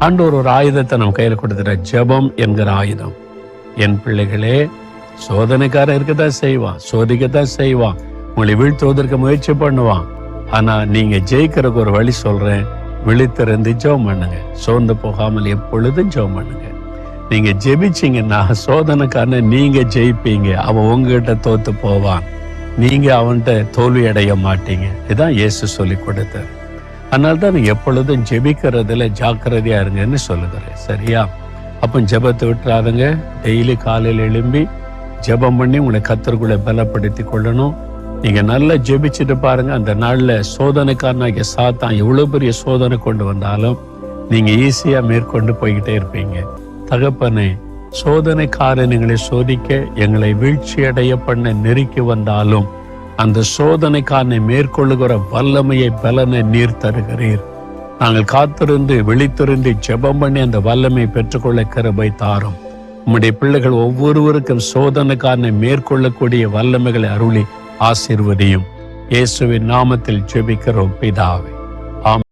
ஆண்டவர் ஒரு ஆயுதத்தை நம்ம கையில கொடுத்துற, ஜெபம் என்கிற ஆயுதம். என் பிள்ளைகளே, சோதனைக்காரன் இருக்கத்தான் செய்வான், சோதிக்கத்தான் செய்வான், உங்களை வீழ்த்துவதற்கு முயற்சி பண்ணுவான். ஆனா நீங்க ஜெயிக்கிறதுக்கு ஒரு வழி சொல்றேன். விழித்திருந்து ஜெபம் பண்ணுங்க. சோர்ந்து போகாமல் எப்பொழுதும் ஜெபம் பண்ணுங்க. நீங்க ஜெபிச்சீங்கன்னா சோதனைக்காரனை நீங்க ஜெயிப்பீங்க. அவன் உங்ககிட்ட தோத்து போவான், நீங்க அவன்கிட்ட தோல்வி அடைய மாட்டீங்க. இதுதான் இயேசு சொல்லி கொடுத்தார். அதனால்தான் நீங்க எப்பொழுதும் ஜெபிக்கிறதுல ஜாக்கிரதையா இருங்கன்னு சொல்லுகிறேன். சரியா? அப்போ ஜெபத்தை விட்டுறாதுங்க. டெய்லி காலையில் எழும்பி ஜெபம் பண்ணி உங்களை கர்த்தருக்குள்ள பலப்படுத்தி கொள்ளணும். நீங்க நல்லா ஜெபிச்சுட்டு பாருங்க. அந்த நாள்ல சோதனைக்காரனாகிய சாத்தான் எவ்வளவு பெரிய சோதனை கொண்டு வந்தாலும் நீங்க ஈஸியா மேற்கொண்டு போய்கிட்டே இருப்பீங்க. தகப்பனே, சோதனைக்காரன் எங்களை சோதிக்க, எங்களை வீழ்ச்சி அடைய பண்ண நெருக்கி வந்தாலும் அந்த சோதனைக்காரனை மேற்கொள்ளுகிற வல்லமையை, பலனை நீர் தருகிறீர். நாங்கள் காத்திருந்து விழித்திருந்து ஜெபம் பண்ணி அந்த வல்லமை பெற்றுக்கொள்ள கிருபை தாரும். உம்முடைய பிள்ளைகள் ஒவ்வொருவருக்கும் சோதனைக்காரனை மேற்கொள்ளக்கூடிய வல்லமைகளை அருளி ஆசீர்வதியும். இயேசுவின் நாமத்தில் ஜெபிக்கிறோம் பிதாவே.